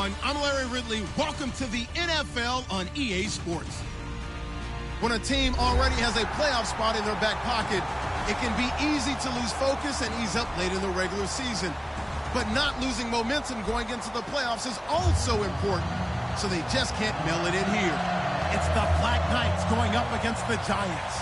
everyone. I'm Larry Ridley. Welcome to the NFL on EA Sports. When a team already has a playoff spot in their back pocket, it can be easy to lose focus and ease up late in the regular season. But not losing momentum going into the playoffs is also important, so they just can't mail it in here. It's the Black Knights going up against the Giants.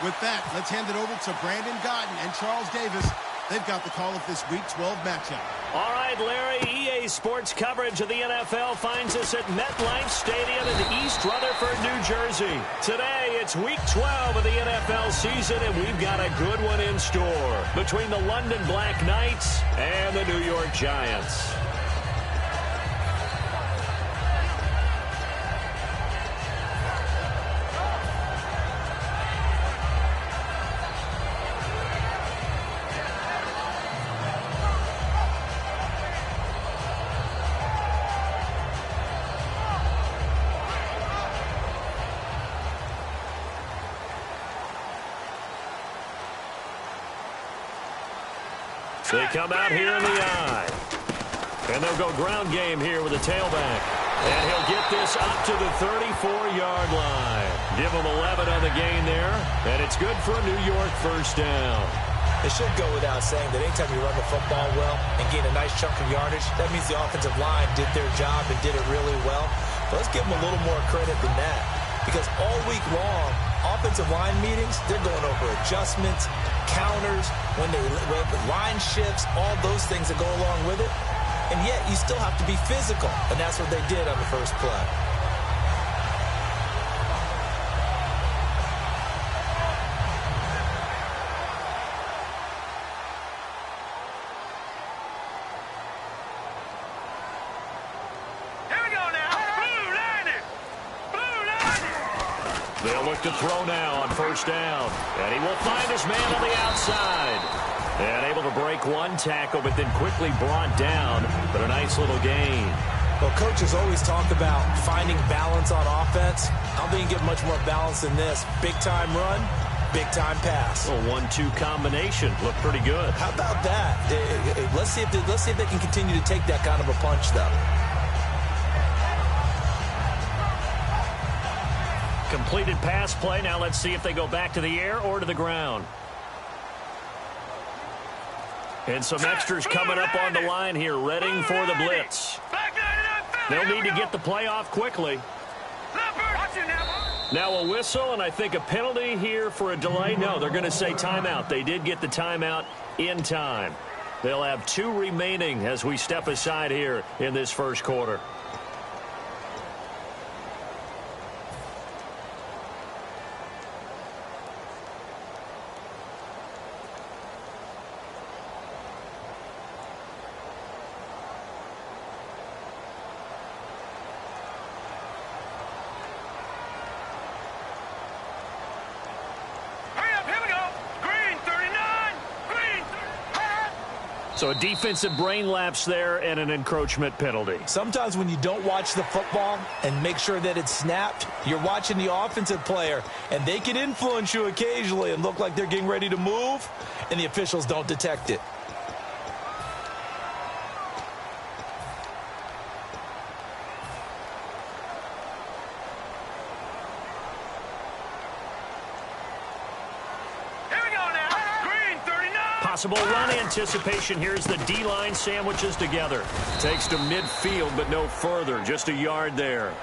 With that, let's hand it over to Brandon Gotten and Charles Davis. They've got the call of this Week 12 matchup. All right, Larry, EA Sports coverage of the NFL finds us at MetLife Stadium in East Rutherford, New Jersey. Today, it's Week 12 of the NFL season, and we've got a good one in store between the London Black Knights and the New York Giants. They come out here in the eye. And they'll go ground game here with a tailback. And he'll get this up to the 34-yard line. Give him 11 on the gain there. And it's good for a New York first down. It should go without saying that anytime you run the football well and gain a nice chunk of yardage, that means the offensive line did their job and did it really well. But let's give them a little more credit than that. Because all week long, offensive line meetings, they're going over adjustments, counters, when the line shifts, all those things that go along with it. And yet, you still have to be physical. And that's what they did on the first play. They'll look to throw now on first down. And he will find his man on the outside. And able to break one tackle, but then quickly brought down. But a nice little gain. Well, coaches always talk about finding balance on offense. I don't think you get much more balance than this. Big-time run, big-time pass. A 1-2 combination. Looked pretty good. How about that? Let's see if they can continue to take that kind of a punch, though. Completed pass play. Now let's see if they go back to the air or to the ground. And some extras coming up on the line here, readying for the blitz. They'll need to get the play off quickly. Now a whistle, and I think a penalty here for a delay. No, they're going to say timeout. They did get the timeout in time. They'll have 2 remaining as we step aside here in this first quarter. So a defensive brain lapse there and an encroachment penalty. Sometimes when you don't watch the football and make sure that it's snapped, you're watching the offensive player, and they can influence you occasionally and look like they're getting ready to move, and the officials don't detect it. Possible run anticipation. Here's the D-line sandwiches together. Takes to midfield, but no further. Just a yard there.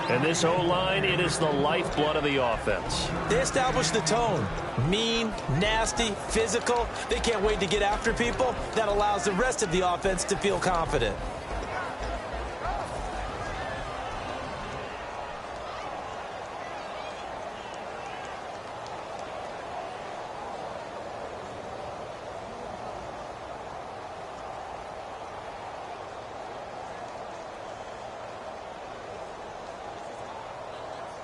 And this O-line, it is the lifeblood of the offense. They establish the tone. Mean, nasty, physical. They can't wait to get after people. That allows the rest of the offense to feel confident.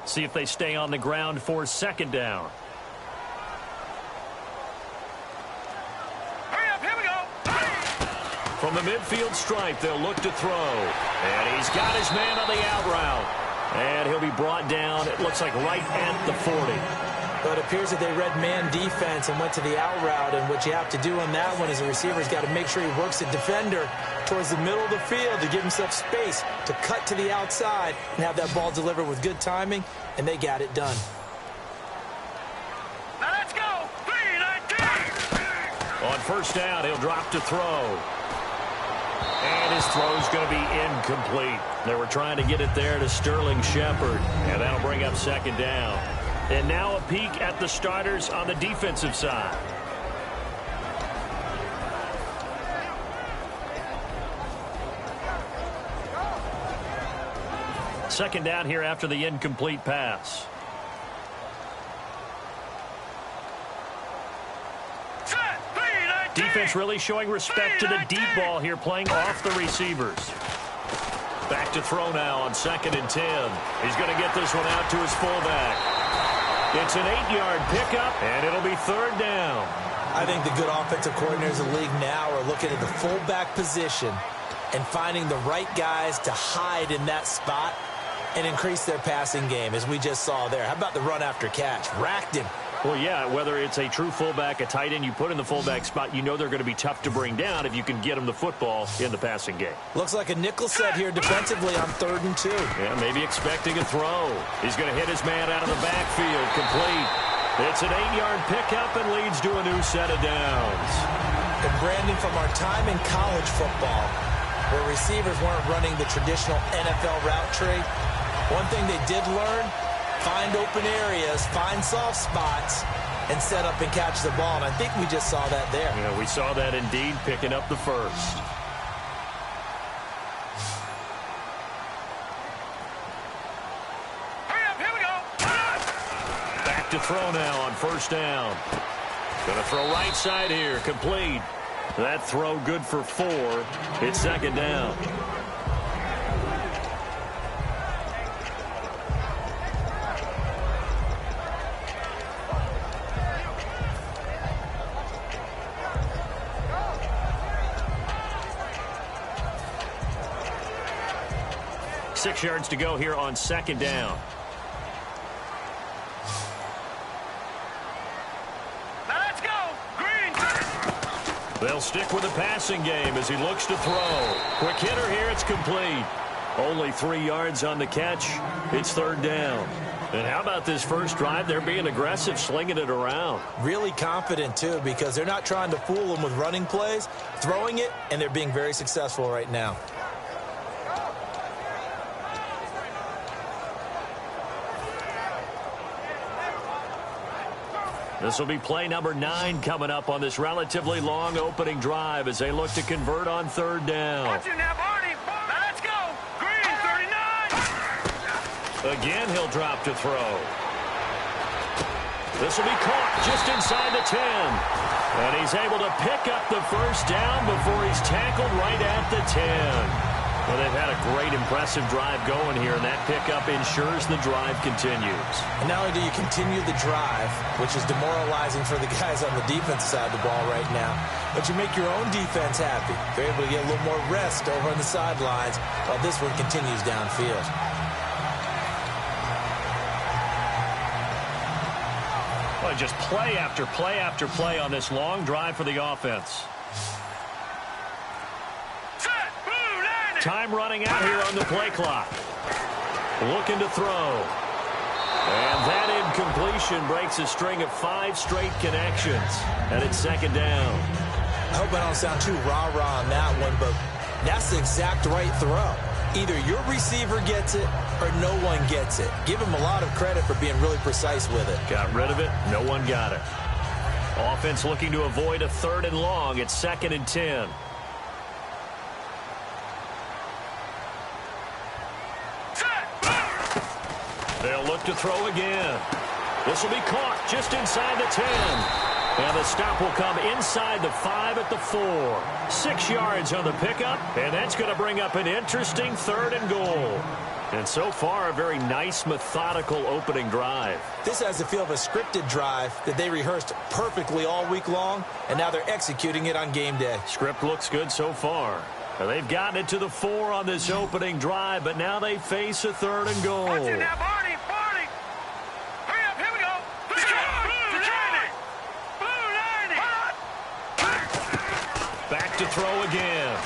See if they stay on the ground for second down. Hurry up, here we go. From the midfield stripe, they'll look to throw. And he's got his man on the out route. And he'll be brought down, it looks like right at the 40. But it appears that they read man defense and went to the out route, and what you have to do on that one is the receiver's got to make sure he works the defender towards the middle of the field to give himself space to cut to the outside and have that ball delivered with good timing, and they got it done. Now let's go! 3-19! On first down, he'll drop to throw. And his throw's going to be incomplete. They were trying to get it there to Sterling Shepard, and that'll bring up second down. And now a peek at the starters on the defensive side. Second down here after the incomplete pass. Defense really showing respect to the deep ball here, playing off the receivers. Back to throw now on 2nd and 10. He's going to get this one out to his fullback. It's an 8-yard pickup, and it'll be 3rd down. I think the good offensive coordinators in the league now are looking at the fullback position and finding the right guys to hide in that spot and increase their passing game, as we just saw there. How about the run after catch? Racked him. Well, yeah, whether it's a true fullback, a tight end you put in the fullback spot, you know they're going to be tough to bring down if you can get them the football in the passing game. Looks like a nickel set here defensively on 3rd and 2. Yeah, maybe expecting a throw. He's going to hit his man out of the backfield, complete. It's an 8-yard pickup and leads to a new set of downs. And Brandon, from our time in college football, where receivers weren't running the traditional NFL route tree, one thing they did learn: find open areas, find soft spots, and set up and catch the ball. And I think we just saw that there. Yeah, we saw that indeed, picking up the first. Hurry up, here we go. Back to throw now on first down. Going to throw right side here, complete. That throw good for 4. It's 2nd down. Six yards to go here on 2nd down. Now let's go. Green. They'll stick with the passing game as he looks to throw. Quick hitter here, it's complete. Only 3 yards on the catch. It's 3rd down. And how about this first drive? They're being aggressive, slinging it around. Really confident, too, because they're not trying to fool them with running plays, throwing it, and they're being very successful right now. This will be play number 9 coming up on this relatively long opening drive as they look to convert on 3rd down. Watch it now, Barney. Now let's go. Green, 39. Again, he'll drop to throw. This will be caught just inside the 10. And he's able to pick up the first down before he's tackled right at the 10. Well, they've had a great, impressive drive going here, and that pickup ensures the drive continues. And not only do you continue the drive, which is demoralizing for the guys on the defense side of the ball right now, but you make your own defense happy. They're able to get a little more rest over on the sidelines while this one continues downfield. Well, just play after play after play on this long drive for the offense. Time running out here on the play clock. Looking to throw. And that incompletion breaks a string of 5 straight connections. And it's 2nd down. I hope I don't sound too rah-rah on that one, but that's the exact right throw. Either your receiver gets it or no one gets it. Give him a lot of credit for being really precise with it. Got rid of it. No one got it. Offense looking to avoid a 3rd and long. It's 2nd and 10. They'll look to throw again. This will be caught just inside the 10. And the stop will come inside the 5 at the 4. 6 yards on the pickup, and that's going to bring up an interesting 3rd and goal. And so far, a very nice, methodical opening drive. This has the feel of a scripted drive that they rehearsed perfectly all week long, and now they're executing it on game day. Script looks good so far. Now, they've gotten it to the 4 on this opening drive, but now they face a 3rd and goal. Watch it now, Barney. Barney. Hurry up, here we go. Let's go. to throw again.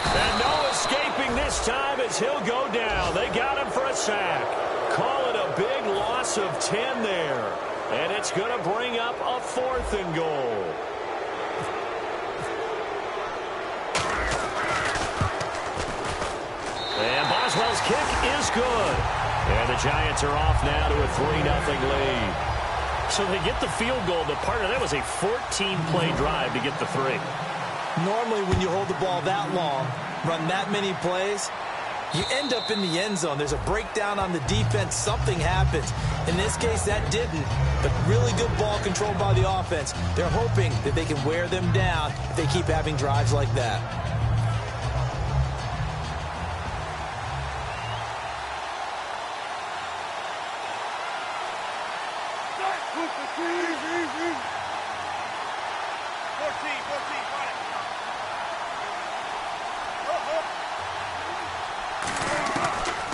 And no escaping this time as he'll go down. They got him for a sack. Call it a big loss of 10 there. And it's going to bring up a 4th and goal. And Boswell's kick is good. And the Giants are off now to a 3-0 lead. So they get the field goal, but part of that was a 14-play drive to get the 3. Normally, when you hold the ball that long, run that many plays, you end up in the end zone. There's a breakdown on the defense. Something happens. In this case, that didn't. But really good ball control by the offense. They're hoping that they can wear them down if they keep having drives like that.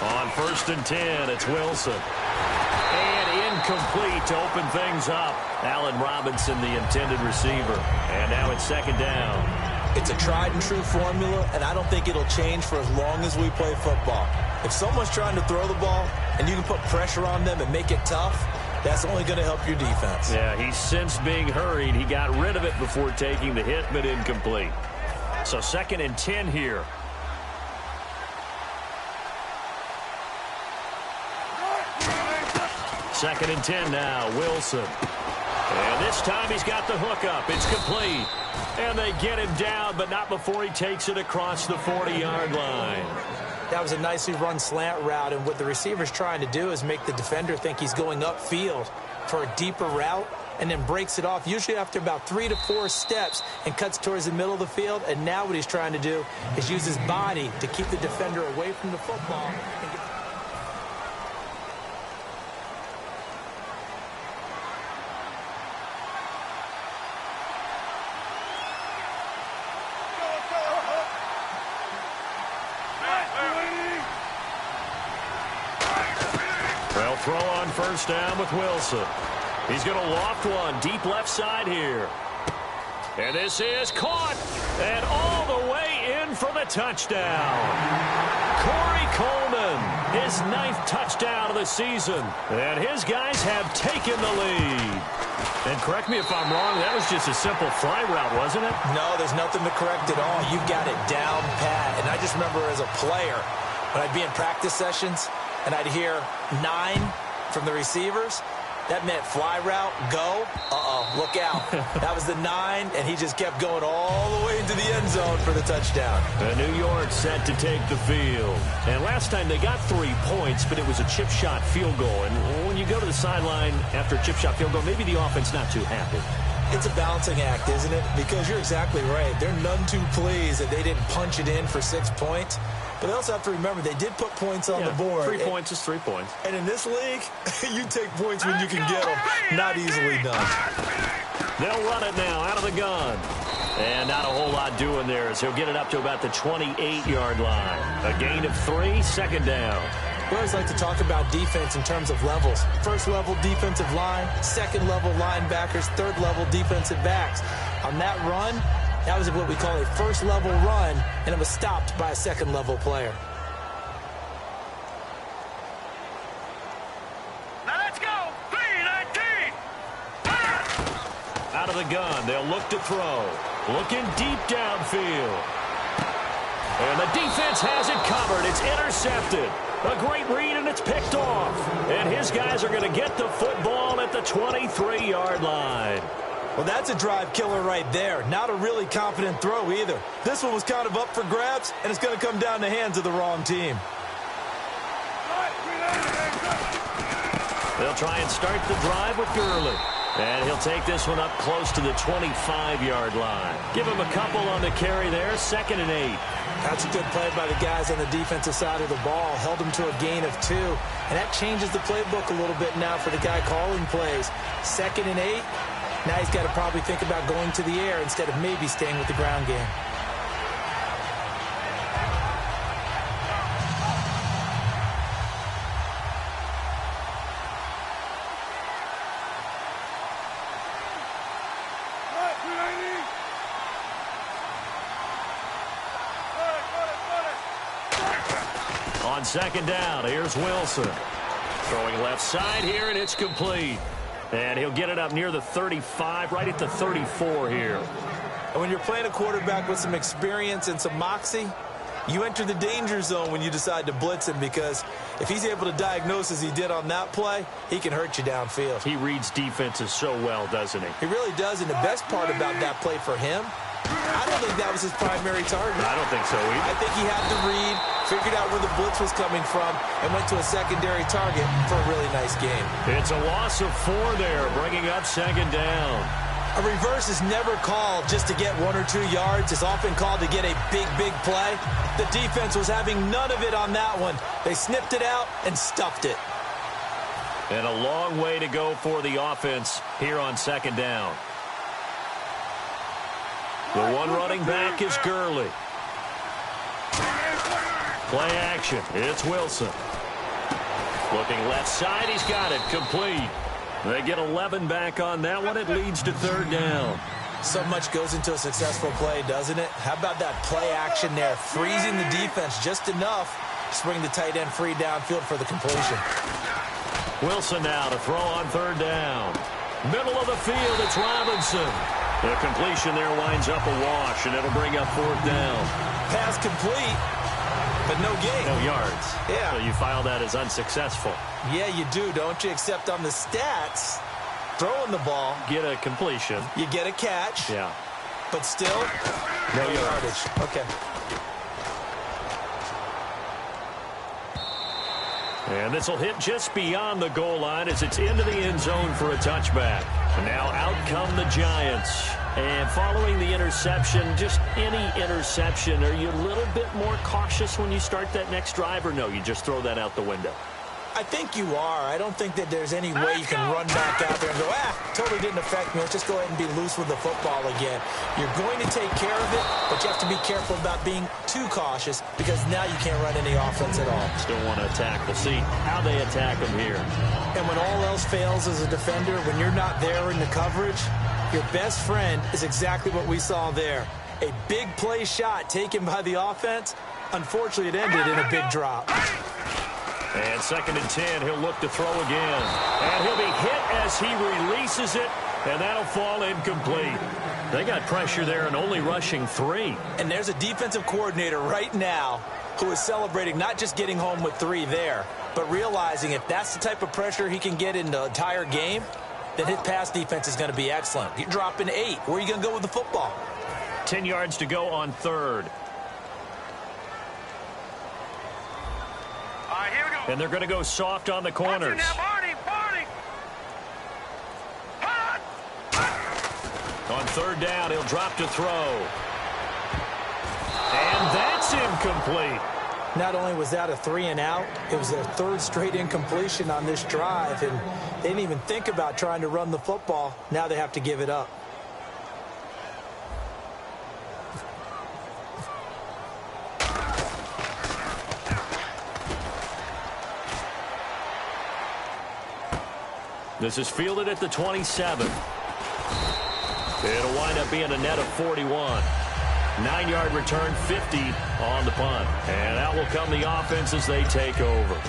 On 1st and 10, it's Wilson. And incomplete to open things up. Allen Robinson, the intended receiver. And now it's 2nd down. It's a tried-and-true formula, and I don't think it'll change for as long as we play football. If someone's trying to throw the ball and you can put pressure on them and make it tough, that's only going to help your defense. Yeah, he's since being hurried. He got rid of it before taking the hit, but incomplete. So 2nd and 10 here. Second and 10 now, Wilson. And this time he's got the hook up. It's complete. And they get him down, but not before he takes it across the 40-yard line. That was a nicely run slant route, and what the receiver's trying to do is make the defender think he's going upfield for a deeper route and then breaks it off, usually after about 3 to 4 steps, and cuts towards the middle of the field. And now what he's trying to do is use his body to keep the defender away from the football. Well, throw on 1st down with Wilson. He's going to loft one deep left side here. And this is caught. And all the way in for the touchdown. Corey Coleman, his 9th touchdown of the season. And his guys have taken the lead. And correct me if I'm wrong, that was just a simple fly route, wasn't it? No, there's nothing to correct at all. You got it down pat. And I just remember as a player, when I'd be in practice sessions and I'd hear 9 from the receivers, that meant fly route, go, look out. That was the 9, and he just kept going all the way into the end zone for the touchdown. New York set to take the field. And last time they got 3 points, but it was a chip shot field goal. And when you go to the sideline after a chip shot field goal, maybe the offense not too happy. It's a balancing act, isn't it? Because you're exactly right. They're none too pleased that they didn't punch it in for 6 points. But they also have to remember they did put points on the board. 3 points is 3 points. And in this league, you take points when you can get them. Not easily done. They'll run it now out of the gun. And not a whole lot doing there as he'll get it up to about the 28-yard line. A gain of 3, 2nd down. We always like to talk about defense in terms of levels. First level defensive line, second level linebackers, third level defensive backs. On that run, that was what we call a first level run, and it was stopped by a second level player. Now let's go. 3-19. Out of the gun, they'll look to throw. Looking deep downfield. And the defense has it covered. It's intercepted. A great read, and it's picked off. And his guys are going to get the football at the 23-yard line. Well, that's a drive killer right there. Not a really confident throw either. This one was kind of up for grabs, and it's going to come down the hands of the wrong team. They'll try and start the drive with Gurley. And he'll take this one up close to the 25-yard line. Give him a couple on the carry there, 2nd and 8. That's a good play by the guys on the defensive side of the ball. Held him to a gain of 2. And that changes the playbook a little bit now for the guy calling plays. 2nd and 8. Now he's got to probably think about going to the air instead of maybe staying with the ground game. On second down, here's Wilson. Throwing left side here, and it's complete. And he'll get it up near the 35, right at the 34 here. And when you're playing a quarterback with some experience and some moxie, you enter the danger zone when you decide to blitz him, because if he's able to diagnose as he did on that play, he can hurt you downfield. He reads defenses so well, doesn't he? He really does, and the best part about that play for him, I don't think that was his primary target. I don't think so either. I think he had to read, figured out where the blitz was coming from, and went to a secondary target for a really nice game. It's a loss of 4 there, bringing up second down. A reverse is never called just to get 1 or 2 yards. It's often called to get a big, big play. The defense was having none of it on that one. They snipped it out and stuffed it. And a long way to go for the offense here on second down. The one running back is Gurley. Play action. It's Wilson. Looking left side. He's got it. Complete. They get 11 back on that one. It leads to third down. So much goes into a successful play, doesn't it? How about that play action there? Freezing the defense just enough to bring the tight end free downfield for the completion. Wilson now to throw on third down. Middle of the field, it's Robinson. The completion there winds up a wash, and it'll bring up fourth down. Pass complete, but no gain. No yards. Yeah. So you file that as unsuccessful. Yeah, you do, don't you? Except on the stats, throwing the ball, Get a completion. you get a catch, Yeah. but still, no yardage. Okay. And this will hit just beyond the goal line as it's into the end zone for a touchback. And now out come the Giants. And following the interception, just any interception, are you a little bit more cautious when you start that next drive, or no, you just throw that out the window? I think you are. I don't think that there's any way you can run back out there and go, totally didn't affect me. Let's just go ahead and be loose with the football again. You're going to take care of it, but you have to be careful about being too cautious, because now you can't run any offense at all. Still want to attack. We'll see how they attack them here. And when all else fails as a defender, when you're not there in the coverage, your best friend is exactly what we saw there. A big play shot taken by the offense. Unfortunately, it ended in a big drop. And 2nd and 10, he'll look to throw again. And he'll be hit as he releases it, and that'll fall incomplete. They got pressure there and only rushing 3. And there's a defensive coordinator right now who is celebrating not just getting home with 3 there, but realizing if that's the type of pressure he can get in the entire game, then his pass defense is going to be excellent. You're dropping 8. Where are you going to go with the football? 10 yards to go on third. Here we go. And they're going to go soft on the corners. Now, Barney. On third down, he'll drop to throw. And that's incomplete. Not only was that a 3 and out, it was their 3rd straight incompletion on this drive, and they didn't even think about trying to run the football. Now they have to give it up. This is fielded at the 27. It'll wind up being a net of 41. 9-yard return, 50 on the punt. And out will come the offense as they take over.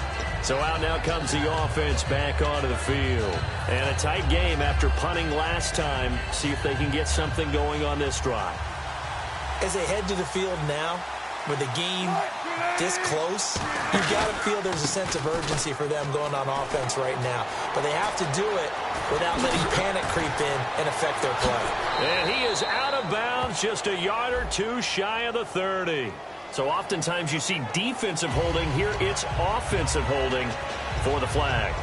So out now comes the offense back onto the field. And a tight game after punting last time. See if they can get something going on this drive. As they head to the field now, with the game this close, you've got to feel there's a sense of urgency for them going on offense right now. But they have to do it without letting panic creep in and affect their play. And he is out of bounds, just a yard or 2 shy of the 30. So oftentimes you see defensive holding. Here it's offensive holding for the flag.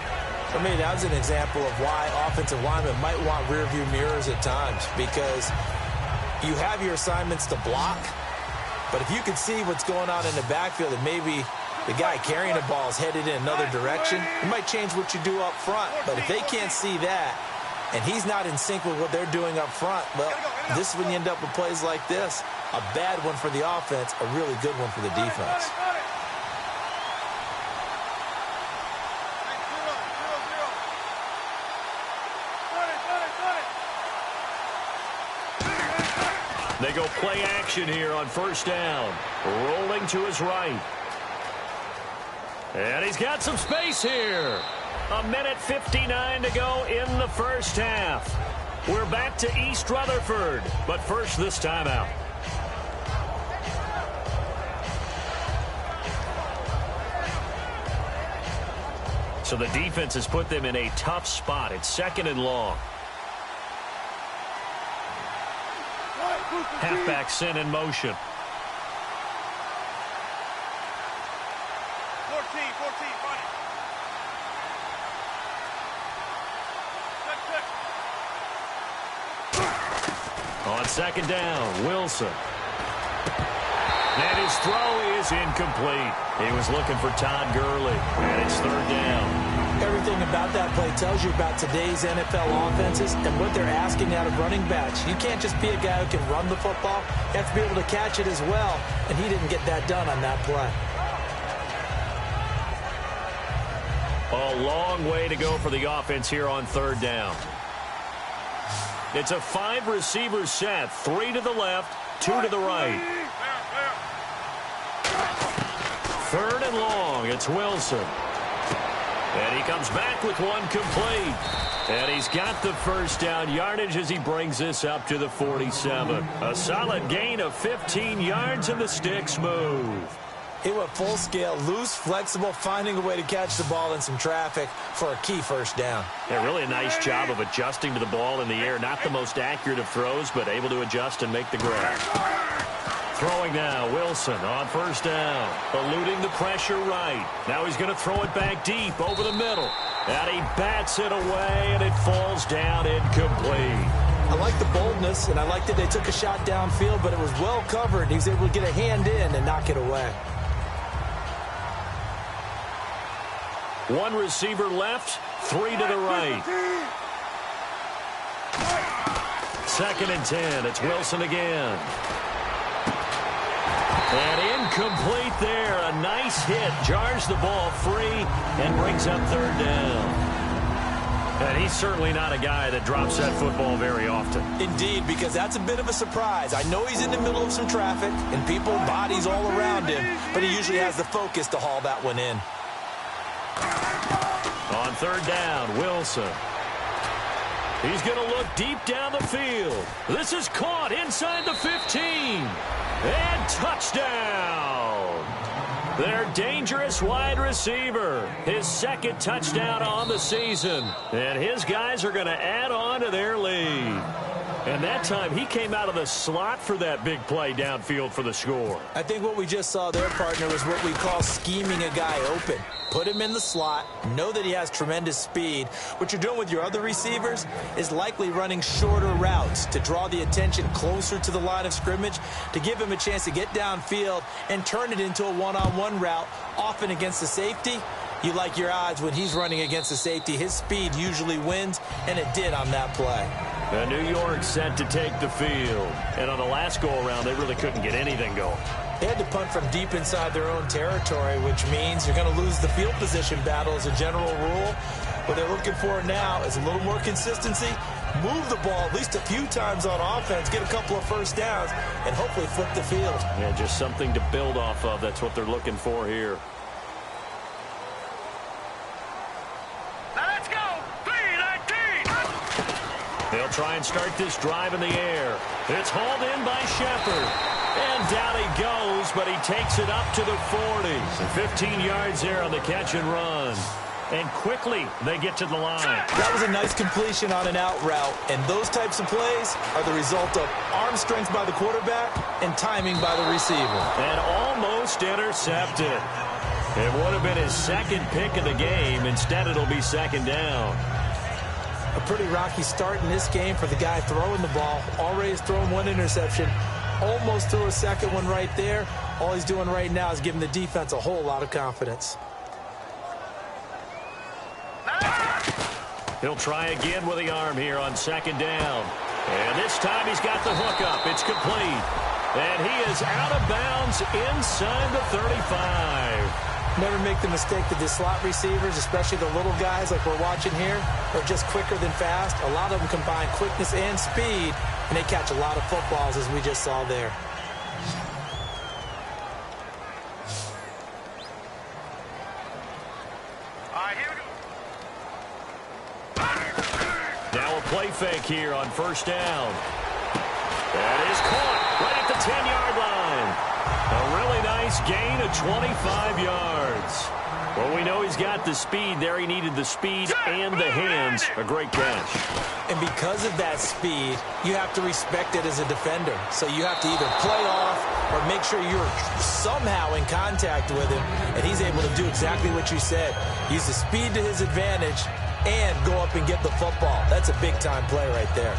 For me, that was an example of why offensive linemen might want rearview mirrors at times, because you have your assignments to block, but if you can see what's going on in the backfield and maybe the guy carrying the ball is headed in another direction, it might change what you do up front. But if they can't see that and he's not in sync with what they're doing up front, well, this is when you end up with plays like this. A bad one for the offense, a really good one for the defense. They go play action here on first down. Rolling to his right. And he's got some space here. 1:59 to go in the first half. We're back to East Rutherford, but first this timeout. So the defense has put them in a tough spot. It's 2nd and long. Halfback sent in motion. 14, run it. Good. On 2nd down, Wilson. And his throw is incomplete. He was looking for Todd Gurley, and it's 3rd down. Everything about that play tells you about today's NFL offenses and what they're asking out of running backs. You can't just be a guy who can run the football. You have to be able to catch it as well, and he didn't get that done on that play. A long way to go for the offense here on 3rd down. It's a 5-receiver set, 3 to the left, 2 to the right. 3rd and long, it's Wilson. And he comes back with one complete. And he's got the first down yardage as he brings this up to the 47. A solid gain of 15 yards, and the sticks move. He went full scale, loose, flexible, finding a way to catch the ball in some traffic for a key first down. Yeah, really a nice job of adjusting to the ball in the air. Not the most accurate of throws, but able to adjust and make the grab. Throwing now, Wilson on 1st down, eluding the pressure right. Now he's going to throw it back deep over the middle. And he bats it away, and it falls down incomplete. I like the boldness, and I like that they took a shot downfield, but it was well covered. He was able to get a hand in and knock it away. 1 receiver left, 3 to the right. 2nd and 10, it's Wilson again. And incomplete there. A nice hit. Jars the ball free and brings up 3rd down. And he's certainly not a guy that drops that football very often. Indeed, because that's a bit of a surprise. I know he's in the middle of some traffic and people, bodies all around him, but he usually has the focus to haul that one in. On 3rd down, Wilson. He's going to look deep down the field. This is caught inside the 15. And touchdown! Their dangerous wide receiver. His 2nd touchdown on the season. And his guys are going to add on to their lead. And that time, he came out of the slot for that big play downfield for the score. I think what we just saw there, partner, was what we call scheming a guy open. Put him in the slot, know that he has tremendous speed. What you're doing with your other receivers is likely running shorter routes to draw the attention closer to the line of scrimmage, to give him a chance to get downfield and turn it into a one-on-one route, often against the safety. You like your odds when he's running against the safety. His speed usually wins, and it did on that play. New York set to take the field. And on the last go-around, they really couldn't get anything going. They had to punt from deep inside their own territory, which means you're going to lose the field position battle as a general rule. What they're looking for now is a little more consistency, move the ball at least a few times on offense, get a couple of first downs, and hopefully flip the field. Yeah, just something to build off of. That's what they're looking for here. Let's go. 3-19. They'll try and start this drive in the air. It's hauled in by Shepard. And down he goes, but he takes it up to the 40. So 15 yards there on the catch and run. And quickly, they get to the line. That was a nice completion on an out route. And those types of plays are the result of arm strength by the quarterback and timing by the receiver. And almost intercepted. It would have been his 2nd pick of the game. Instead, it'll be 2nd down. A pretty rocky start in this game for the guy throwing the ball. Already has thrown 1 interception. Almost threw a 2nd one right there. All he's doing right now is giving the defense a whole lot of confidence. He'll try again with the arm here on 2nd down. And this time he's got the hook up. It's complete. And he is out of bounds inside the 35. Never make the mistake that the slot receivers, especially the little guys like we're watching here, are just quicker than fast. A lot of them combine quickness and speed, and they catch a lot of footballs, as we just saw there. play fake here on first down. That is caught right at the 10-yard line. A really nice gain of 25 yards. Well, we know he's got the speed there. He needed the speed and the hands. A great catch. And because of that speed, you have to respect it as a defender. So you have to either play off or make sure you're somehow in contact with him. And he's able to do exactly what you said. Use the speed to his advantage and go up and get the football. That's a big-time play right there.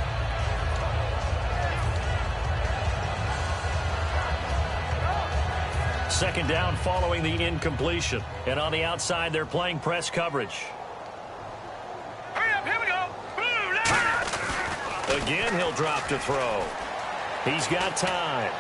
Second down following the incompletion. And on the outside, they're playing press coverage. Hurry up, here we go. Again, he'll drop to throw. He's got time.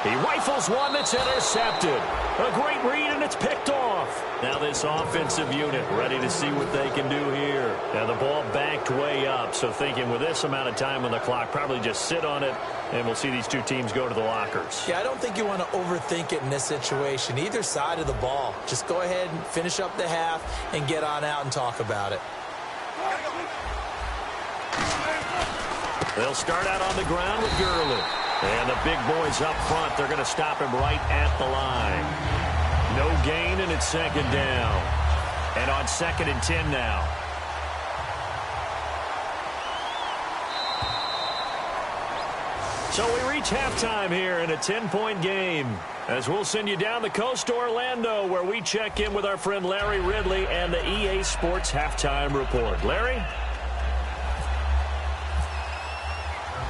He rifles one that's intercepted. A great read, and it's picked off. Now this offensive unit ready to see what they can do here. Now the ball backed way up, so thinking with this amount of time on the clock, probably just sit on it, and we'll see these two teams go to the lockers. Yeah, I don't think you want to overthink it in this situation. Either side of the ball. Just go ahead and finish up the half and get on out and talk about it. They'll start out on the ground with Gurley. And the big boys up front, they're going to stop him right at the line. No gain, and it's second down. And on 2nd and 10 now. So we reach halftime here in a 10-point game. As we'll send you down the coast to Orlando, where we check in with our friend Larry Ridley and the EA Sports Halftime Report. Larry?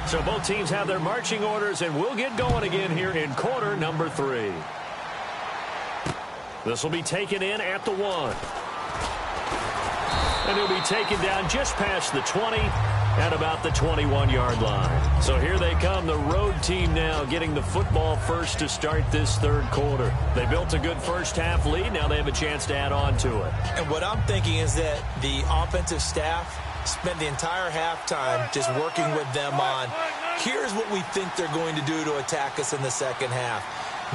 So both teams have their marching orders, and we'll get going again here in quarter number 3. This will be taken in at the 1. And he'll be taken down just past the 20 at about the 21-yard line. So here they come, the road team now getting the football first to start this third quarter. They built a good first-half lead. Now they have a chance to add on to it. And what I'm thinking is that the offensive staff spent the entire halftime just working with them on, here's what we think they're going to do to attack us in the second half.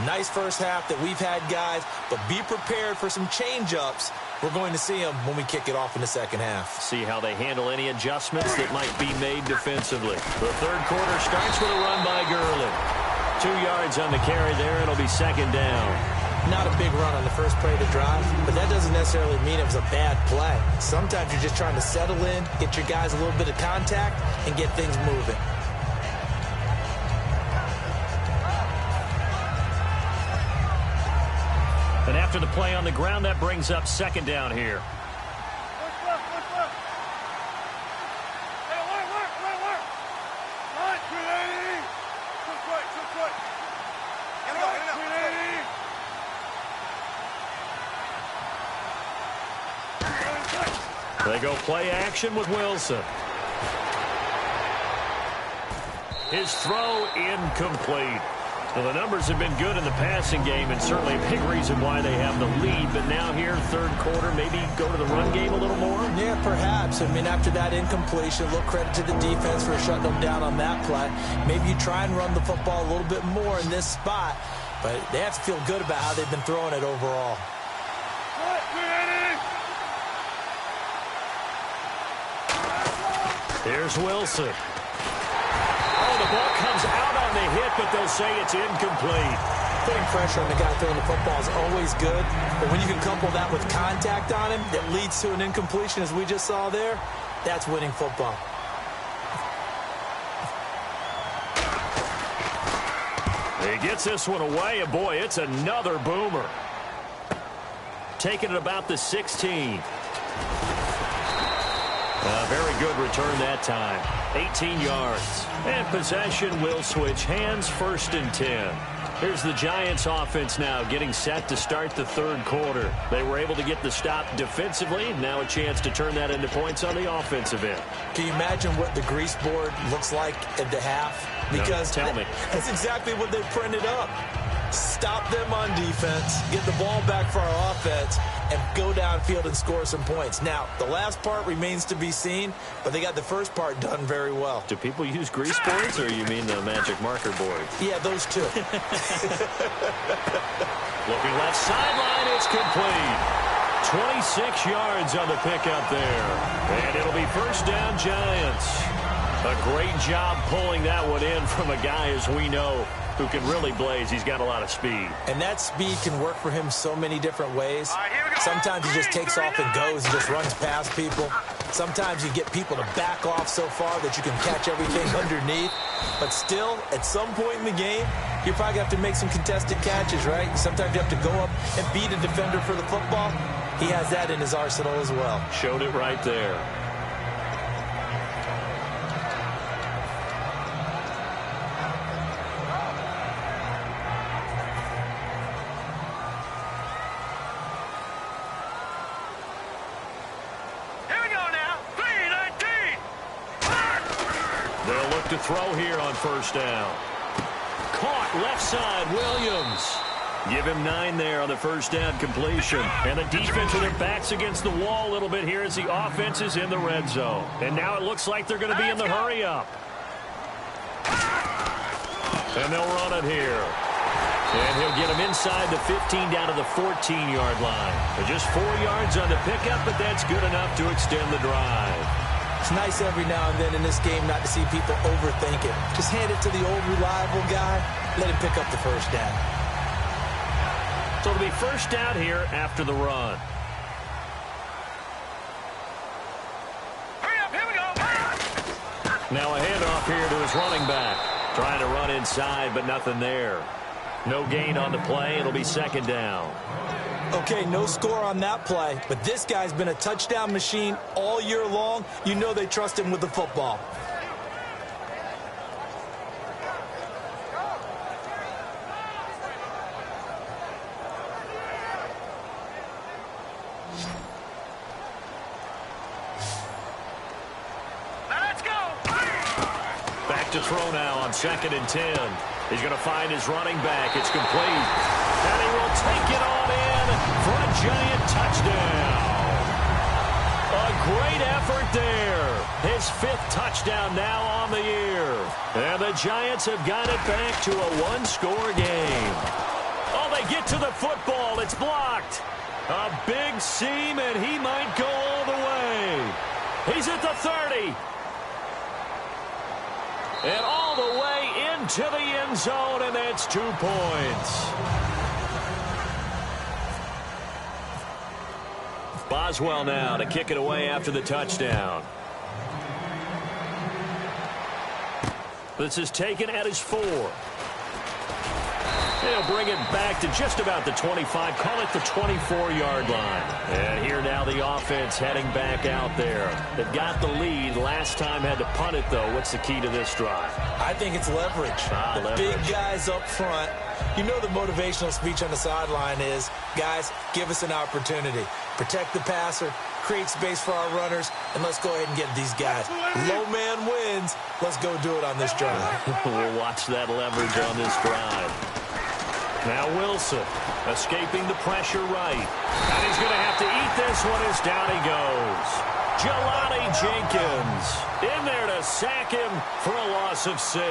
Nice first half that we've had, guys, but be prepared for some change-ups. We're going to see them when we kick it off in the second half. See how they handle any adjustments that might be made defensively. The third quarter starts with a run by Gurley. 2 yards on the carry there. It'll be second down. Not a big run on the first play of the drive, but that doesn't necessarily mean it was a bad play. Sometimes you're just trying to settle in, get your guys a little bit of contact, and get things moving. And after the play on the ground, that brings up second down here. They go play action with Wilson. His throw incomplete. Well, the numbers have been good in the passing game, and certainly a big reason why they have the lead. But now here, third quarter, maybe go to the run game a little more? Yeah, perhaps. I mean, after that incompletion, a little credit to the defense for shutting them down on that play. Maybe you try and run the football a little bit more in this spot, but they have to feel good about how they've been throwing it overall. Here's Wilson. Oh, the ball comes out on the hit, but they'll say it's incomplete. Putting pressure on the guy throwing the football is always good, but when you can couple that with contact on him that leads to an incompletion, as we just saw there, that's winning football. He gets this one away, and boy, it's another boomer. Taking it about the 16. A very good return that time. 18 yards. And possession will switch hands, 1st and 10. Here's the Giants offense now getting set to start the third quarter. They were able to get the stop defensively. Now a chance to turn that into points on the offensive end. Can you imagine what the grease board looks like at the half? Because no, tell me. That's exactly what they printed up. Stop them on defense, get the ball back for our offense, and go downfield and score some points. Now, the last part remains to be seen, but they got the first part done very well. Do people use grease boards, or you mean the magic marker board? Yeah, those two. Looking left sideline, it's complete. 26 yards on the pickup there. And it'll be first down, Giants. A great job pulling that one in from a guy, as we know, who can really blaze. He's got a lot of speed. And that speed can work for him so many different ways. Sometimes he just takes off and goes and just runs past people. Sometimes you get people to back off so far that you can catch everything underneath. But still, at some point in the game, you probably have to make some contested catches, right? Sometimes you have to go up and beat a defender for the football. He has that in his arsenal as well. Showed it right there. To throw here on first down. Caught left side, Williams. Give him 9 there on the first down completion. And the defense with their backs against the wall a little bit here as the offense is in the red zone. And now it looks like they're going to be in the hurry up. And they'll run it here. And he'll get him inside the 15 down to the 14-yard line. They're just 4 yards on the pickup, but that's good enough to extend the drive. It's nice every now and then in this game not to see people overthink it. Just hand it to the old reliable guy. Let him pick up the first down. So it'll be first down here after the run. Hurry up, here we go. Now a handoff here to his running back. Trying to run inside, but nothing there. No gain on the play. It'll be second down. Okay, no score on that play, but this guy's been a touchdown machine all year long. You know they trust him with the football. Let's go. Back to throw now on 2nd and 10. He's going to find his running back. It's complete. And he will take it on in for a Giant touchdown. A great effort there. His 5th touchdown now on the year. And the Giants have got it back to a one-score game. Oh, they get to the football. It's blocked. A big seam, and he might go all the way. He's at the 30. And all the way into the end zone, and that's 2 points. Boswell now to kick it away after the touchdown. This is taken at his 4. He'll bring it back to just about the 25. Call it the 24-yard line. And here now the offense heading back out there. They've got the lead. Last time had to punt it, though. What's the key to this drive? I think it's leverage. The big guys up front. You know the motivational speech on the sideline is, guys, give us an opportunity. Protect the passer, create space for our runners, and let's go ahead and get these guys. Low man wins. Let's go do it on this drive. We'll watch that leverage on this drive. Now Wilson escaping the pressure right. And he's going to have to eat this one as down he goes. Jelani Jenkins in there to sack him for a loss of 6.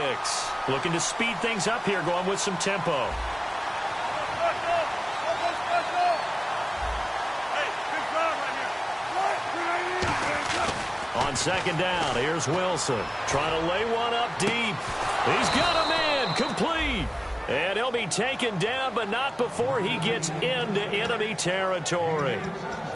Looking to speed things up here, going with some tempo. On 2nd down, here's Wilson. Trying to lay one up deep. He's got a man, complete. And he'll be taken down, but not before he gets into enemy territory.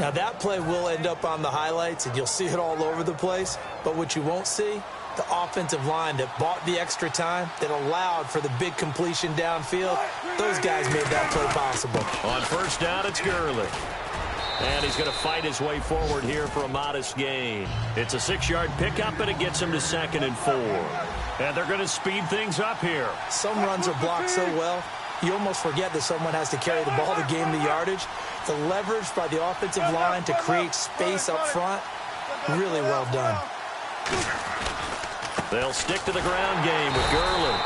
Now that play will end up on the highlights, and you'll see it all over the place. But what you won't see, the offensive line that bought the extra time, that allowed for the big completion downfield. Those guys made that play possible. On first down, it's Gurley. And he's going to fight his way forward here for a modest gain. It's a 6-yard pickup, and it gets him to 2nd and 4. And they're going to speed things up here. Some runs are blocked so well, you almost forget that someone has to carry the ball to gain the yardage. The leverage by the offensive line to create space up front, really well done. They'll stick to the ground game with Gurley.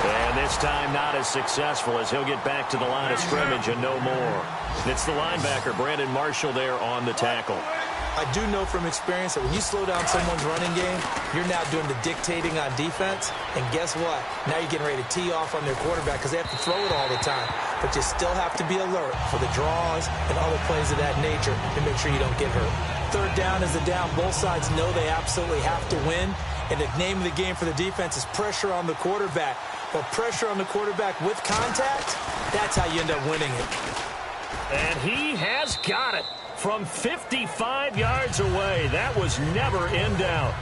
And this time not as successful as he'll get back to the line of scrimmage and no more. It's the linebacker, Brandon Marshall, there on the tackle. I do know from experience that when you slow down someone's running game, you're now doing the dictating on defense. And guess what? Now you're getting ready to tee off on their quarterback because they have to throw it all the time. But you still have to be alert for the draws and other plays of that nature to make sure you don't get hurt. Third down is the down. Both sides know they absolutely have to win. And the name of the game for the defense is pressure on the quarterback. But pressure on the quarterback with contact, that's how you end up winning it. And he has got it from 55 yards away. That was never in doubt.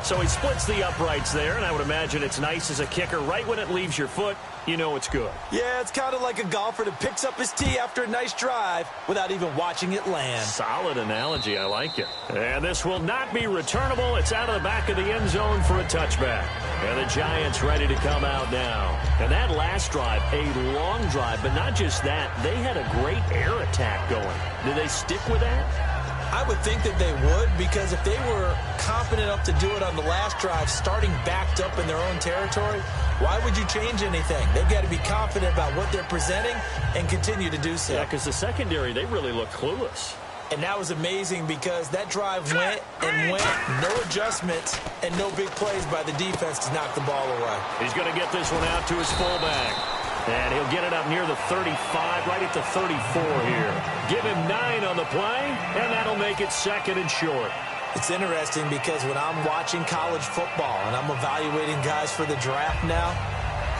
So he splits the uprights there, and I would imagine it's nice as a kicker. Right when it leaves your foot, you know it's good. Yeah, it's kind of like a golfer that picks up his tee after a nice drive without even watching it land. Solid analogy. I like it. And this will not be returnable. It's out of the back of the end zone for a touchback. And the Giants ready to come out now. And that last drive, a long drive, but not just that. They had a great air attack going. Did they stick with that? I would think that they would, because if they were confident enough to do it on the last drive, starting backed up in their own territory, why would you change anything? They've got to be confident about what they're presenting and continue to do so. Yeah, because the secondary, they really look clueless. And that was amazing because that drive went and went, no adjustments and no big plays by the defense to knock the ball away. He's going to get this one out to his fullback. And he'll get it up near the 35, right at the 34 here. Give him 9 on the play, and that'll make it second and short. It's interesting because when I'm watching college football and I'm evaluating guys for the draft now,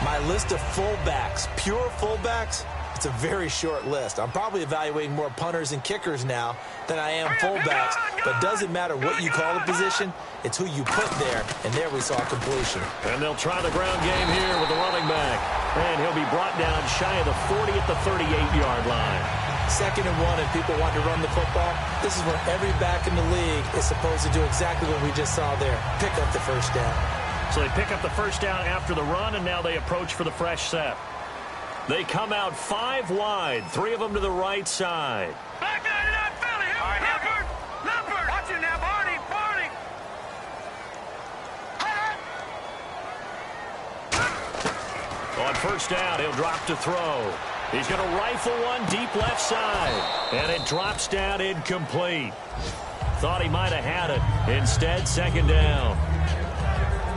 my list of fullbacks, pure fullbacks, it's a very short list. I'm probably evaluating more punters and kickers now than I am fullbacks, but doesn't matter what you call the position, it's who you put there, and there we saw completion. And they'll try the ground game here with the running back. And he'll be brought down shy of the 40 at the 38-yard line. 2nd and 1, and people want to run the football. This is where every back in the league is supposed to do exactly what we just saw there, pick up the first down. So they pick up the first down after the run, and now they approach for the fresh set. They come out 5 wide, 3 of them to the right side. Back nine and out, Philly. Leopard. Leopard. Watch it now, Barney. Barney. On first down, he'll drop to throw. He's going to rifle one deep left side. And it drops down incomplete. Thought he might have had it. Instead, 2nd down.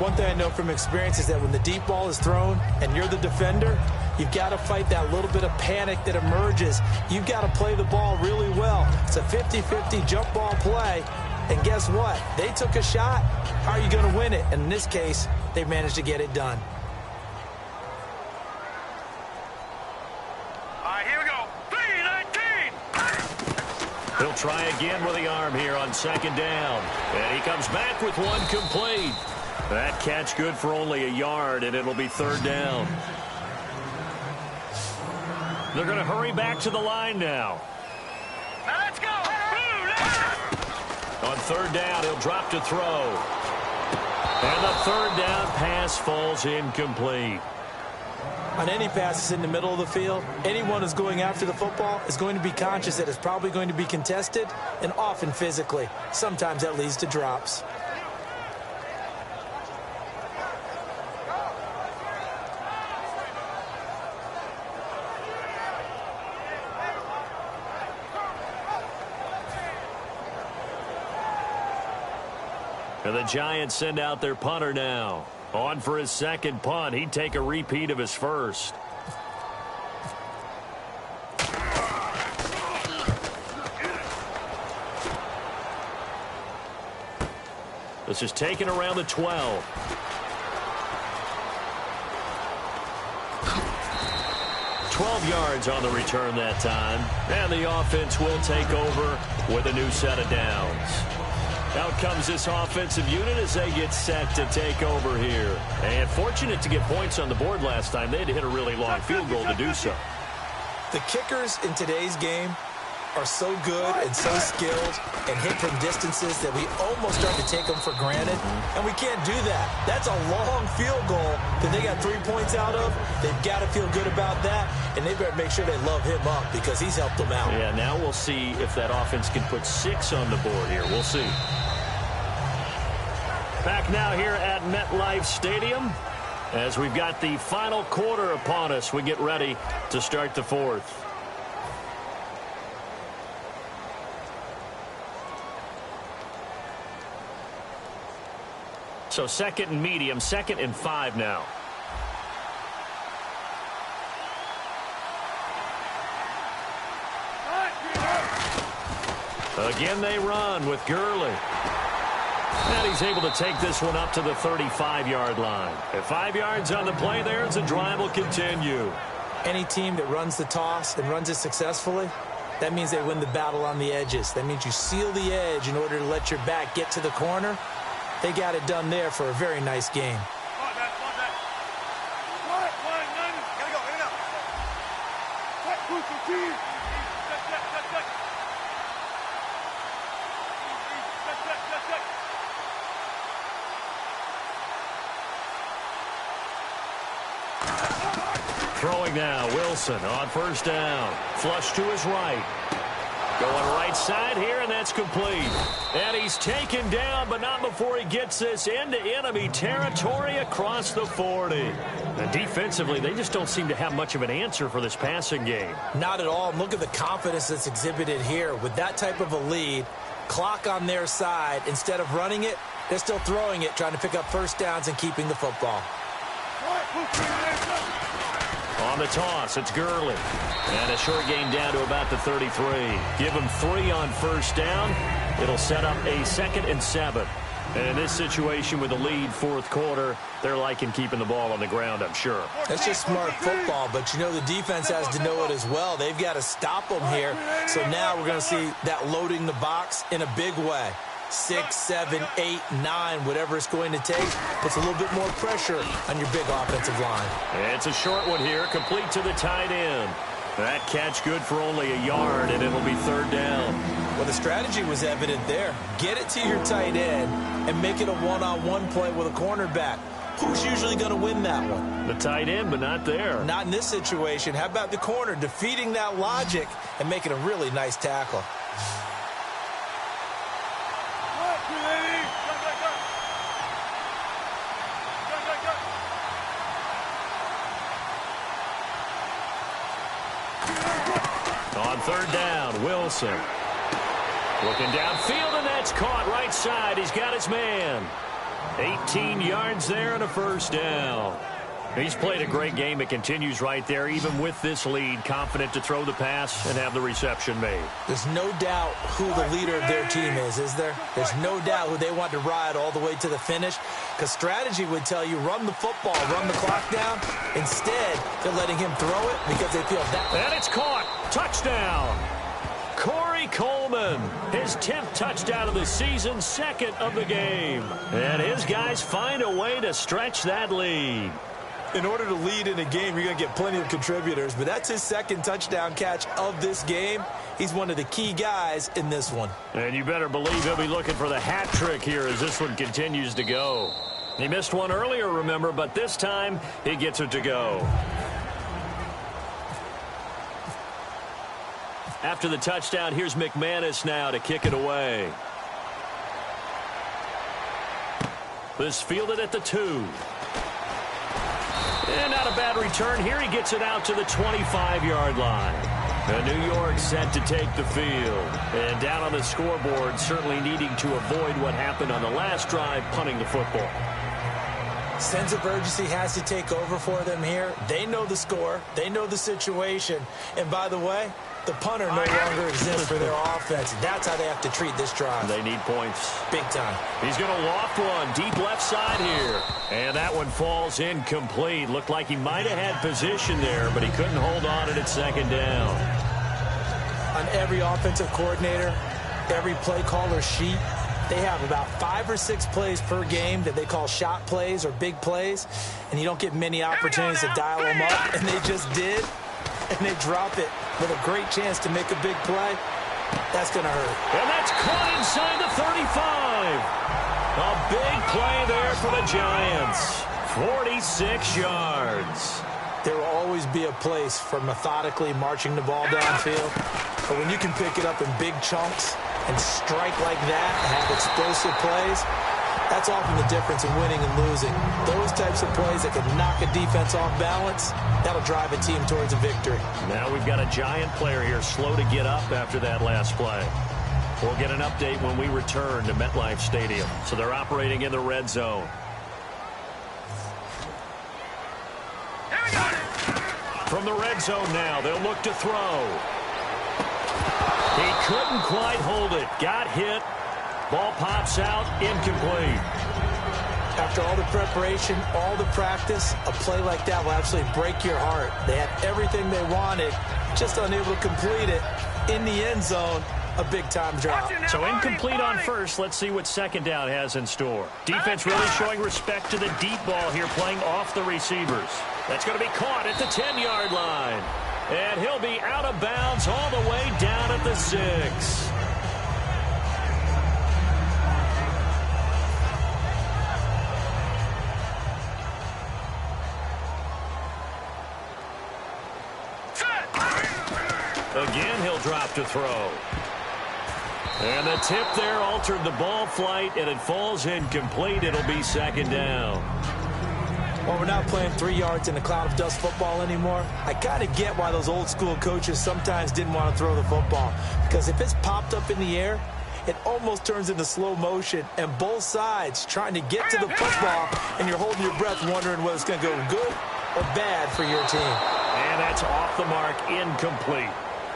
One thing I know from experience is that when the deep ball is thrown and you're the defender, you've got to fight that little bit of panic that emerges. You've got to play the ball really well. It's a 50-50 jump ball play. And guess what? They took a shot. How are you going to win it? And in this case, they managed to get it done. All right, here we go. 3-19. He'll try again with the arm here on 2nd down. And he comes back with one complete. That catch good for only a yard, and it'll be 3rd down. They're going to hurry back to the line now. Now let's go. On 3rd down, he'll drop to throw. And the 3rd down pass falls incomplete. On any pass that's in the middle of the field, anyone who's going after the football is going to be conscious that it's probably going to be contested, and often physically. Sometimes that leads to drops. And the Giants send out their punter now. On for his 2nd punt. He'd take a repeat of his first. This is taken around the 12. Yards on the return that time. And the offense will take over with a new set of downs. Out comes this offensive unit as they get set to take over here. And fortunate to get points on the board last time. They had to hit a really long field goal to do so. The kickers in today's game are so good and so skilled and hit from distances that we almost start to take them for granted, and we can't do that. That's a long field goal that they got 3 points out of. They've got to feel good about that, and they better make sure they love him up because he's helped them out. Yeah, now we'll see if that offense can put 6 on the board here. We'll see. Back now here at MetLife Stadium as we've got the final quarter upon us. We get ready to start the 4th. So 2nd and medium, 2nd and 5 now. Again, they run with Gurley. And he's able to take this one up to the 35-yard line. At 5 yards on the play there, as the drive will continue. Any team that runs the toss and runs it successfully, that means they win the battle on the edges. That means you seal the edge in order to let your back get to the corner. They got it done there for a very nice game. Throwing now, Wilson on 1st down. Flush to his right. Going right side here, and that's complete. And he's taken down, but not before he gets this into enemy territory across the 40. And defensively, they just don't seem to have much of an answer for this passing game. Not at all. Look at the confidence that's exhibited here. With that type of a lead, clock on their side, instead of running it, they're still throwing it, trying to pick up 1st downs and keeping the football. On the toss, it's Gurley. And a short gain down to about the 33. Give him 3 on 1st down. It'll set up a 2nd and 7. And in this situation with the lead 4th quarter, they're liking keeping the ball on the ground, I'm sure. That's just smart football, but you know the defense has to know it as well. They've got to stop them here. So now we're going to see that loading the box in a big way. 6, 7, 8, 9, whatever it's going to take, puts a little bit more pressure on your big offensive line. It's a short one here, complete to the tight end. That catch good for only a yard, and it'll be 3rd down. Well, the strategy was evident there. Get it to your tight end and make it a one-on-one play with a cornerback. Who's usually going to win that one? The tight end, but not there. Not in this situation. How about the corner defeating that logic and making a really nice tackle? On 3rd down, Wilson. Looking downfield, and that's caught right side. He's got his man. 18 yards there and a 1st down. He's played a great game. It continues right there, even with this lead, confident to throw the pass and have the reception made. There's no doubt who the leader of their team is there? There's no doubt who they want to ride all the way to the finish, because strategy would tell you run the football, run the clock down. Instead, they're letting him throw it because they feel that. And it's caught. Touchdown. Corey Coleman, his 10th touchdown of the season, 2nd of the game. And his guys find a way to stretch that lead. In order to lead in a game, you're going to get plenty of contributors, but that's his 2nd touchdown catch of this game. He's one of the key guys in this one. And you better believe he'll be looking for the hat trick here as this one continues to go. He missed one earlier, remember, but this time he gets it to go. After the touchdown, here's McManus now to kick it away. This fielded at the 2. And not a bad return here. He gets it out to the 25-yard line. And New York set to take the field. And down on the scoreboard, certainly needing to avoid what happened on the last drive, punting the football. Sense of urgency has to take over for them here. They know the score. They know the situation. And by the way, the punter no longer exists for their offense. That's how they have to treat this drive. They need points. Big time. He's going to loft one deep left side here. And that one falls incomplete. Looked like he might have had position there, but he couldn't hold on it at 2nd down. On every offensive coordinator, every play caller sheet, they have about 5 or 6 plays per game that they call shot plays or big plays, and you don't get many opportunities to dial them up, and they just did, and they drop it with a great chance to make a big play. That's going to hurt. And that's caught inside the 35. A big play there for the Giants. 46 yards. There will always be a place for methodically marching the ball downfield, but when you can pick it up in big chunks and strike like that and have explosive plays, that's often the difference in winning and losing. Those types of plays that can knock a defense off balance, that'll drive a team towards a victory. Now we've got a Giant player here slow to get up after that last play. We'll get an update when we return to MetLife Stadium. So they're operating in the red zone. red zone now. They'll look to throw. He couldn't quite hold it. Got hit. Ball pops out. Incomplete. After all the preparation, all the practice, a play like that will absolutely break your heart. They had everything they wanted, just unable to complete it. In the end zone, a big-time drop. So incomplete on first. Let's see what second down has in store. Defense really showing respect to the deep ball here, playing off the receivers. That's going to be caught at the 10-yard line. And he'll be out of bounds all the way down at the 6. Again, he'll drop to throw. And the tip there altered the ball flight, and it falls incomplete. It'll be second down. Well, we're not playing 3 yards in a cloud of dust football anymore. I kind of get why those old school coaches sometimes didn't want to throw the football. Because if it's popped up in the air, it almost turns into slow motion. And both sides trying to get to the football, and you're holding your breath wondering whether it's going to go good or bad for your team. And that's off the mark, incomplete.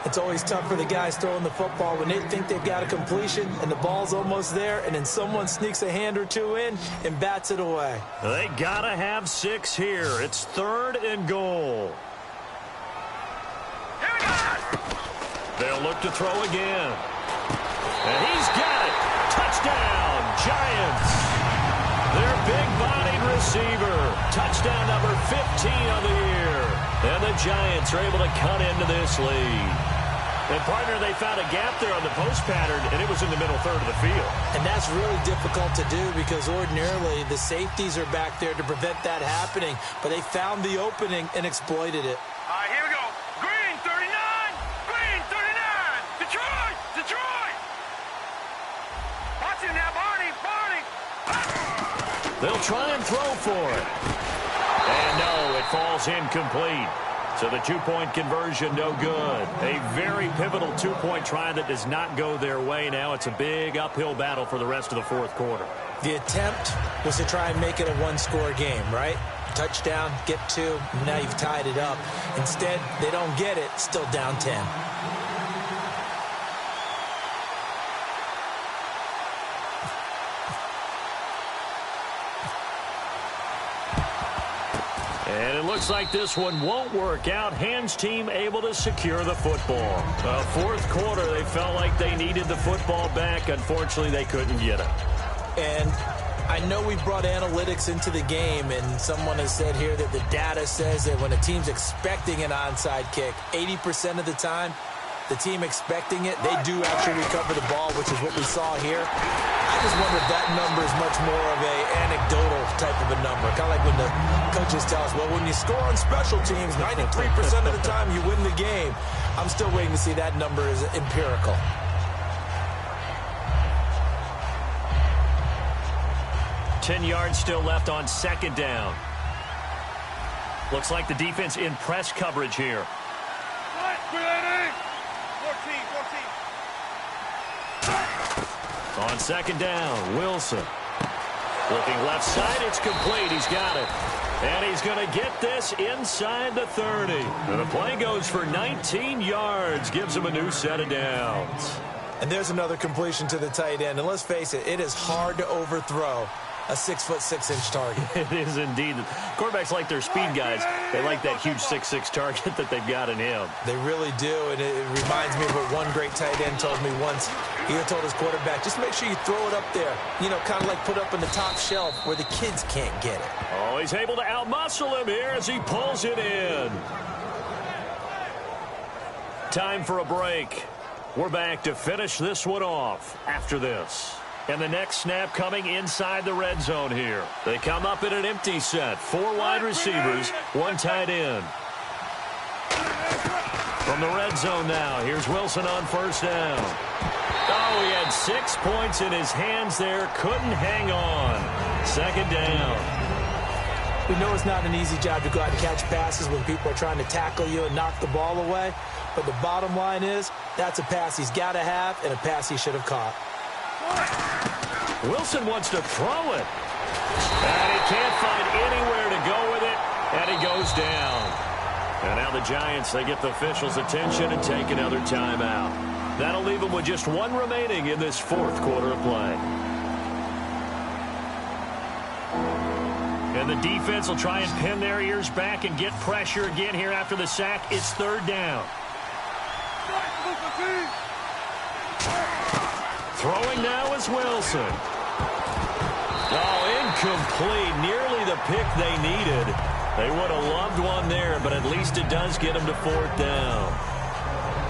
It's always tough for the guys throwing the football when they think they've got a completion and the ball's almost there, and then someone sneaks a hand or two in and bats it away. They got to have 6 here. It's 3rd and goal. They'll look to throw again. And he's got it. Touchdown, Giants. Their big-bodied receiver. Touchdown number 15 of the year. And the Giants are able to cut into this lead. And, partner, they found a gap there on the post pattern, and it was in the middle third of the field. And that's really difficult to do because ordinarily the safeties are back there to prevent that happening. But they found the opening and exploited it. All right, here we go. Green 39. Green 39. Detroit. Detroit. Watch him now, Barney. Barney. They'll try and throw for it. And no, it falls incomplete. So the 2-point conversion, no good. A very pivotal 2-point try that does not go their way. Now it's a big uphill battle for the rest of the fourth quarter. The attempt was to try and make it a one-score game, right? Touchdown, get 2, now you've tied it up. Instead, they don't get it, still down 10. And it looks like this one won't work out. Hans team able to secure the football. Fourth quarter, they felt like they needed the football back. Unfortunately, they couldn't get it. And I know we brought analytics into the game, and someone has said here that the data says that when a team's expecting an onside kick, 80% of the time, the team expecting it, they do actually recover the ball, which is what we saw here. I just wonder if that number is much more of a anecdotal type of a number. Kind of like when the coaches tell us, well, when you score on special teams, 93% of the time you win the game. I'm still waiting to see that number is empirical. Ten yards still left on second down. Looks like the defense in press coverage here. 14. On second down, Wilson. Looking left side, it's complete. He's got it. And he's going to get this inside the 30. And the play goes for 19 yards. Gives him a new set of downs. And there's another completion to the tight end. And let's face it, it is hard to overthrow a 6'6" target. It is indeed. Quarterbacks like their speed guys. They like that huge 6'6" target that they've got in him. They really do, and it reminds me of what one great tight end told me once. He told his quarterback, just make sure you throw it up there. You know, kind of like put up on the top shelf where the kids can't get it. Oh, he's able to outmuscle him here as he pulls it in. Time for a break. We're back to finish this one off after this. And the next snap coming inside the red zone here. They come up in an empty set. 4 wide receivers, 1 tight end. From the red zone now, here's Wilson on first down. Oh, he had 6 points in his hands there. Couldn't hang on. Second down. We know it's not an easy job to go out and catch passes when people are trying to tackle you and knock the ball away. But the bottom line is, that's a pass he's got to have and a pass he should have caught. Wilson wants to throw it. And he can't find anywhere to go with it. And he goes down. And now the Giants, they get the officials' attention and take another timeout. That'll leave them with just one remaining in this fourth quarter of play. And the defense will try and pin their ears back and get pressure again here after the sack. It's third down. Throwing now is Wilson. Oh, incomplete. Nearly the pick they needed. They would have loved one there, but at least it does get them to fourth down.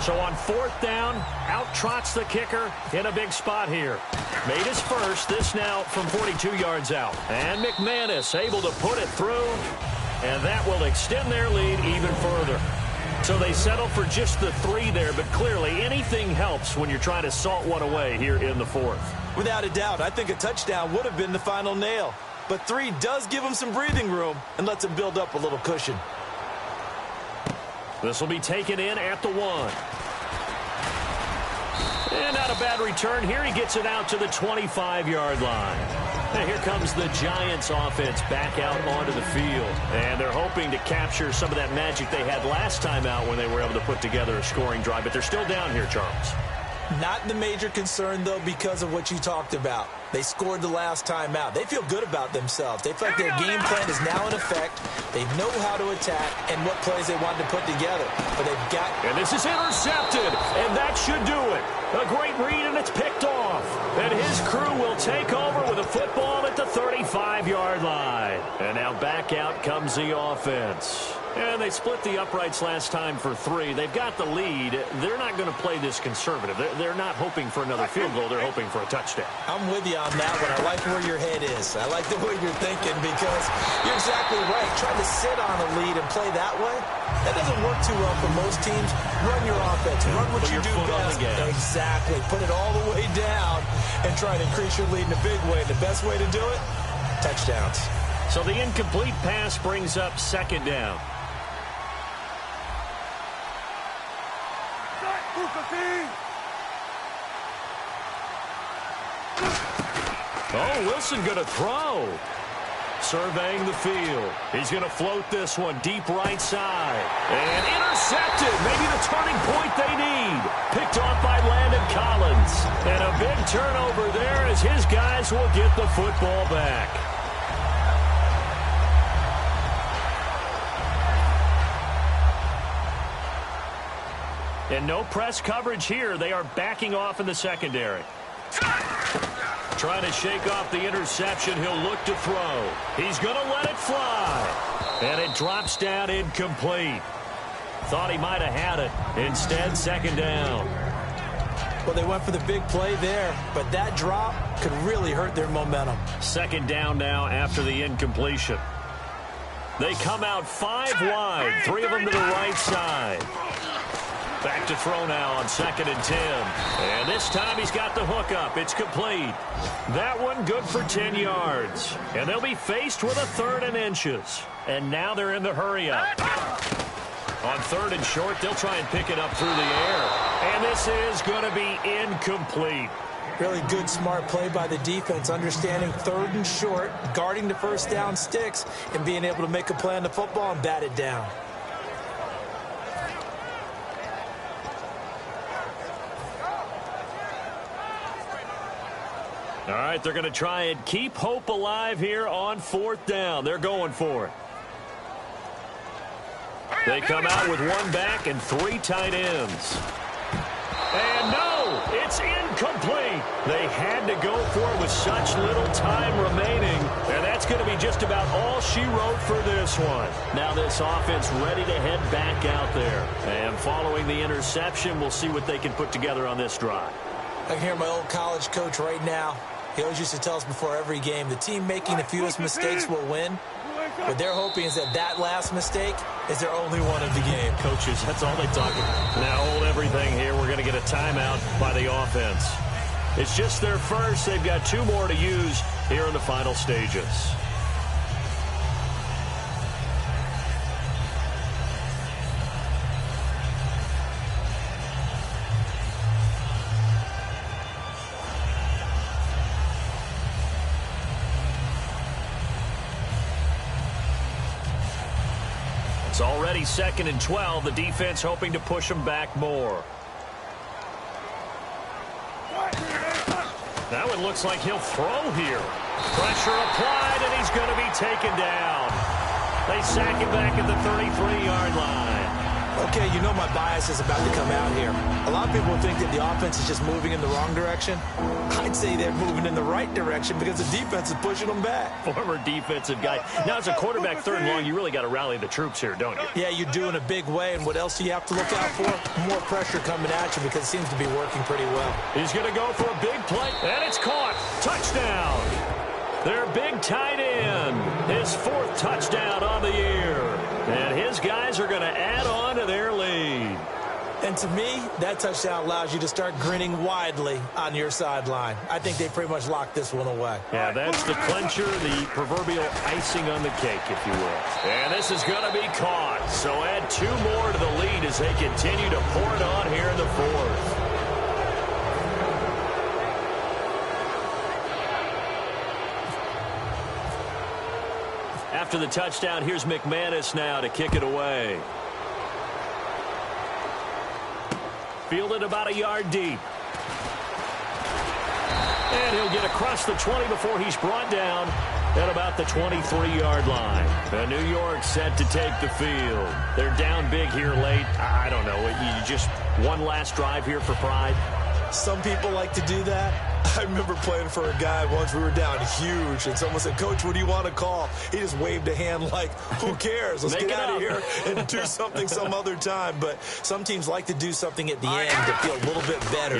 So on fourth down, out trots the kicker in a big spot here. Made his first, this now from 42 yards out. And McManus able to put it through, and that will extend their lead even further. So they settle for just the 3 there, but clearly anything helps when you're trying to salt one away here in the fourth. Without a doubt, I think a touchdown would have been the final nail. But 3 does give them some breathing room and lets them build up a little cushion. This will be taken in at the 1. And not a bad return here. He gets it out to the 25-yard line. And here comes the Giants offense back out onto the field. And they're hoping to capture some of that magic they had last time out when they were able to put together a scoring drive. But they're still down here, Charles. Not the major concern, though, because of what you talked about. They scored the last time out. They feel good about themselves. They feel like their game plan is now in effect. They know how to attack and what plays they want to put together. But they've got... And this is intercepted, and that should do it. A great read, and it's picked off. And his crew will take over with a football at the 35-yard line. And now back out comes the offense. And they split the uprights last time for 3. They've got the lead. They're not going to play this conservative. They're not hoping for another field goal. They're hoping for a touchdown. I'm with you on that one. I like where your head is. I like the way you're thinking because you're exactly right. Trying to sit on a lead and play that way, that doesn't work too well for most teams. Run your offense. Run what you do best. Exactly. Put it all the way down and try to increase your lead in a big way. The best way to do it, touchdowns. So the incomplete pass brings up second down. Oh, Wilson going to throw. Surveying the field. He's going to float this one deep right side. And intercepted. Maybe the turning point they need. Picked off by Landon Collins. And a big turnover there as his guys will get the football back. And no press coverage here. They are backing off in the secondary. Trying to shake off the interception. He'll look to throw. He's going to let it fly. And it drops down incomplete. Thought he might have had it. Instead, second down. Well, they went for the big play there, but that drop could really hurt their momentum. Second down now after the incompletion. They come out 5 wide. 3 of them to the right side. Back to throw now on 2nd and 10. And this time he's got the hook up. It's complete. That one good for 10 yards. And they'll be faced with a 3rd and inches. And now they're in the hurry up. On 3rd and short, they'll try and pick it up through the air. And this is going to be incomplete. Really good, smart play by the defense, understanding 3rd and short, guarding the first down sticks, and being able to make a play on the football and bat it down. All right, they're going to try and keep hope alive here on 4th down. They're going for it. They come out with 1 back and 3 tight ends. And no, it's incomplete. They had to go for it with such little time remaining. And that's going to be just about all she wrote for this one. Now this offense ready to head back out there. And following the interception, we'll see what they can put together on this drive. I can hear my old college coach right now. He always used to tell us before every game, the team making the fewest mistakes will win. What they're hoping is that last mistake is their only one of the game. Coaches, that's all they talk about. Now hold everything here. We're going to get a timeout by the offense. It's just their first. They've got 2 more to use here in the final stages. It's already 2nd and 12. The defense hoping to push them back more. Now it looks like he'll throw here. Pressure applied, and he's going to be taken down. They sack him back at the 33-yard line. Okay, you know my bias is about to come out here. A lot of people think that the offense is just moving in the wrong direction. I'd say they're moving in the right direction because the defense is pushing them back. Former defensive guy. Now, as a quarterback 3rd and long, you really got to rally the troops here, don't you? Yeah, you do in a big way. And what else do you have to look out for? More pressure coming at you because it seems to be working pretty well. He's going to go for a big play, and it's caught. Touchdown. Their big tight end. His 4th touchdown on the year. And his guys are going to add on to their lead. And to me, that touchdown allows you to start grinning widely on your sideline. I think they pretty much locked this one away. Yeah, that's the clincher, the proverbial icing on the cake, if you will. And this is going to be caught. So add 2 more to the lead as they continue to pour it on here in the 4th. After the touchdown, here's McManus now to kick it away. Fielded about a yard deep. And he'll get across the 20 before he's brought down at about the 23-yard line. New York set to take the field. They're down big here late. I don't know. You just one last drive here for pride. Some people like to do that. I remember playing for a guy once. We were down huge, and someone said, "Coach, what do you want to call?" He just waved a hand like, who cares? Let's get out of here and do something some other time. But some teams like to do something at the end to feel a little bit better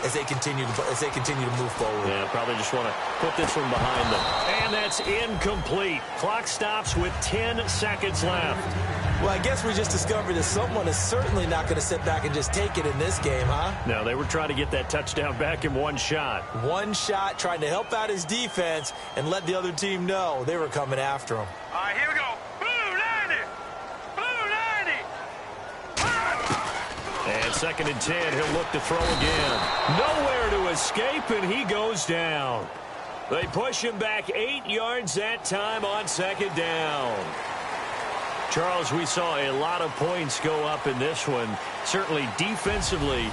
as they continue to move forward. Yeah, probably just want to put this one behind them. And that's incomplete. Clock stops with 10 seconds left. Well, I guess we just discovered that someone is certainly not going to sit back and just take it in this game, huh? No, they were trying to get that touchdown back in one shot. One shot, trying to help out his defense and let the other team know they were coming after him. All right, here we go. Blue 90. Blue 90. And 2nd and 10, he'll look to throw again. Nowhere to escape, and he goes down. They push him back 8 yards that time on 2nd down. Charles, we saw a lot of points go up in this one. Certainly defensively,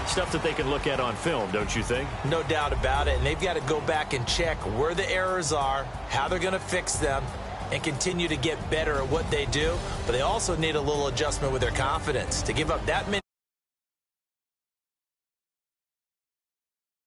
stuff that they can look at on film, don't you think? No doubt about it. And they've got to go back and check where the errors are, how they're going to fix them, and continue to get better at what they do. But they also need a little adjustment with their confidence. To give up that many